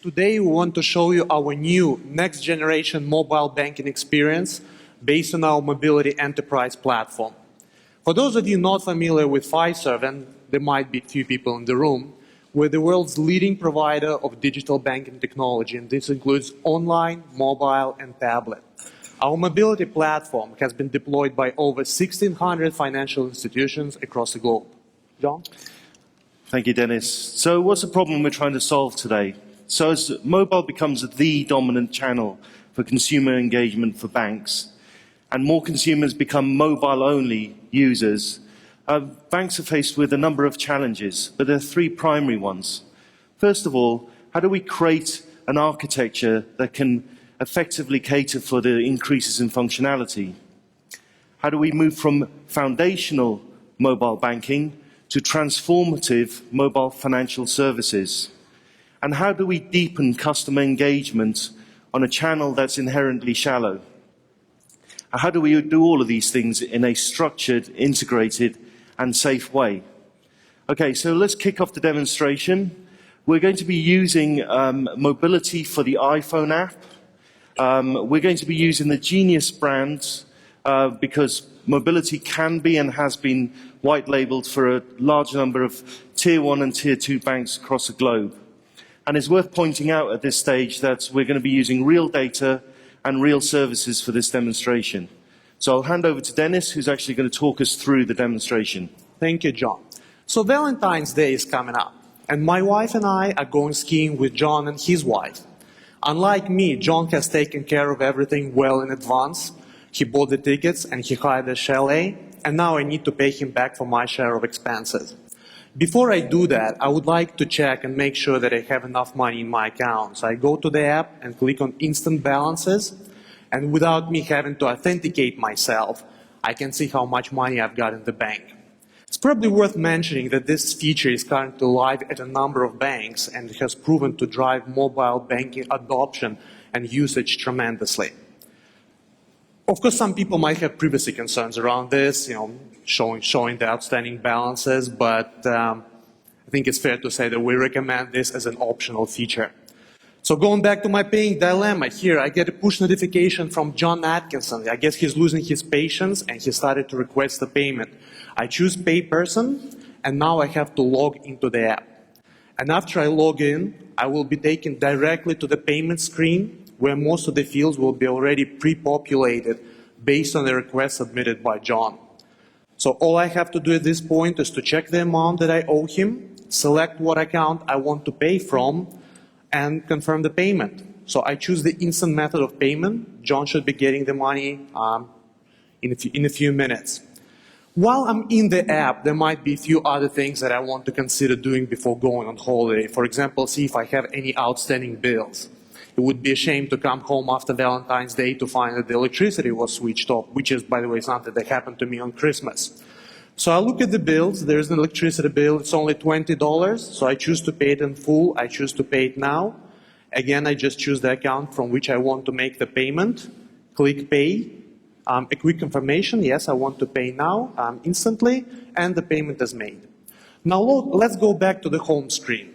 Today we want to show you our new next generation mobile banking experience based on our Mobiliti enterprise platform. For those of you not familiar with Fiserv, and there might be a few people in the room, we're the world's leading provider of digital banking technology, and this includes online, mobile, and tablet. Our Mobiliti platform has been deployed by over 1,600 financial institutions across the globe. John? Thank you, Dennis. So what's the problem we're trying to solve today? So as mobile becomes the dominant channel for consumer engagement for banks, and more consumers become mobile-only users, banks are faced with a number of challenges, but there are three primary ones. First of all, how do we create an architecture that can effectively cater for the increases in functionality? How do we move from foundational mobile banking to transformative mobile financial services? And how do we deepen customer engagement on a channel that's inherently shallow? How do we do all of these things in a structured, integrated, and safe way? Okay, so let's kick off the demonstration. We're going to be using Mobiliti for the iPhone app. We're going to be using the Genius brand because Mobiliti can be and has been white-labeled for a large number of Tier 1 and Tier 2 banks across the globe. And it's worth pointing out at this stage that we're going to be using real data and real services for this demonstration. So I'll hand over to Dennis, who's actually going to talk us through the demonstration. Thank you, John. So Valentine's Day is coming up, and my wife and I are going skiing with John and his wife. Unlike me, John has taken care of everything well in advance. He bought the tickets and he hired a chalet, and now I need to pay him back for my share of expenses. Before I do that, I would like to check and make sure that I have enough money in my account. So I go to the app and click on Instant Balances, and without me having to authenticate myself, I can see how much money I've got in the bank. It's probably worth mentioning that this feature is currently live at a number of banks and has proven to drive mobile banking adoption and usage tremendously. Of course, some people might have privacy concerns around this, showing the outstanding balances, but I think it's fair to say that we recommend this as an optional feature. So going back to my paying dilemma, here I get a push notification from John Atkinson. I guess he's losing his patience and he started to request a payment. I choose Pay Person, and now I have to log into the app. And after I log in, I will be taken directly to the payment screen, where most of the fields will be already pre-populated based on the request submitted by John. So all I have to do at this point is to check the amount that I owe him, select what account I want to pay from, and confirm the payment. So I choose the instant method of payment. John should be getting the money in a few minutes. While I'm in the app, there might be a few other things that I want to consider doing before going on holiday. For example, see if I have any outstanding bills. It would be a shame to come home after Valentine's Day to find that the electricity was switched off, which is, by the way, something that happened to me on Christmas. So I look at the bills. There's an electricity bill. It's only $20, so I choose to pay it in full. I choose to pay it now. Again, I just choose the account from which I want to make the payment. Click Pay. A quick confirmation, yes, I want to pay now, instantly, and the payment is made. Now let's go back to the home screen.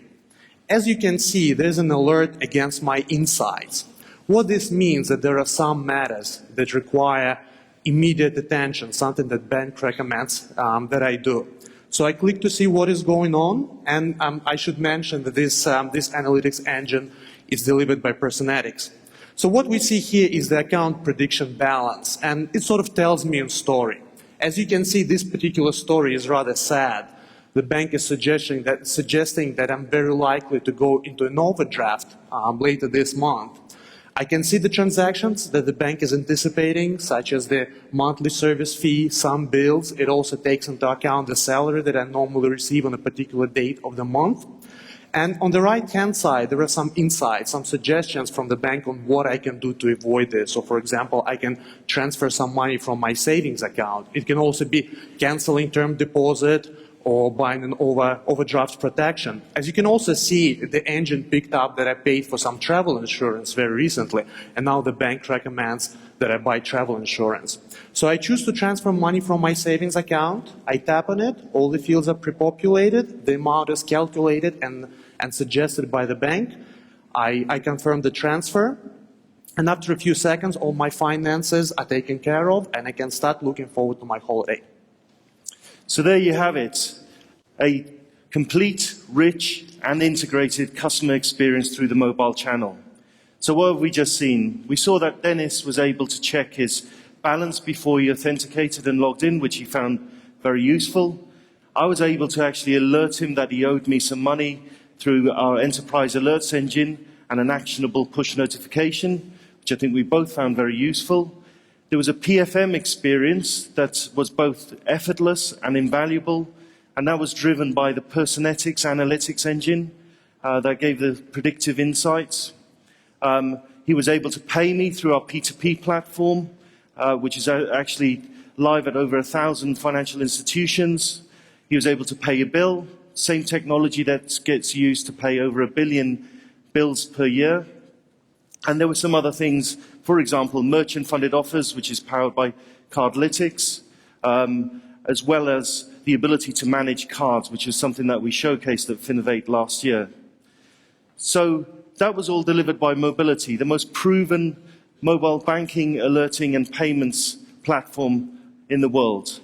As you can see, there's an alert against my insights. What this means is that there are some matters that require immediate attention, something that bank recommends that I do. So I click to see what is going on, and I should mention that this analytics engine is delivered by Personetics. So what we see here is the account prediction balance, and it sort of tells me a story. As you can see, this particular story is rather sad. The bank is suggesting that I'm very likely to go into an overdraft later this month. I can see the transactions that the bank is anticipating, such as the monthly service fee, some bills. It also takes into account the salary that I normally receive on a particular date of the month. And on the right-hand side, there are some insights, some suggestions from the bank on what I can do to avoid this. So, for example, I can transfer some money from my savings account. It can also be canceling term deposit or buying an overdraft protection. As you can also see, the engine picked up that I paid for some travel insurance very recently, and now the bank recommends that I buy travel insurance. So I choose to transfer money from my savings account. I tap on it. All the fields are pre-populated. The amount is calculated and suggested by the bank. I confirm the transfer, and after a few seconds, all my finances are taken care of, and I can start looking forward to my holiday. So there you have it, a complete, rich, and integrated customer experience through the mobile channel. So what have we just seen? We saw that Dennis was able to check his balance before he authenticated and logged in, which he found very useful. I was able to actually alert him that he owed me some money through our enterprise alerts engine and an actionable push notification, which I think we both found very useful. There was a PFM experience that was both effortless and invaluable, and that was driven by the Personetics analytics engine that gave the predictive insights. He was able to pay me through our P2P platform, which is actually live at over 1,000 financial institutions. He was able to pay a bill, same technology that gets used to pay over 1 billion bills per year. And there were some other things, for example, merchant-funded offers, which is powered by Cardlytics, as well as the ability to manage cards, which is something that we showcased at Finovate last year. So that was all delivered by Mobiliti, the most proven mobile banking, alerting and payments platform in the world.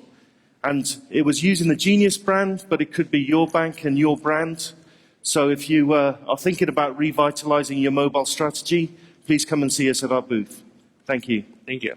And it was using the Genius brand, but it could be your bank and your brand. So if you are thinking about revitalizing your mobile strategy, please come and see us at our booth. Thank you. Thank you.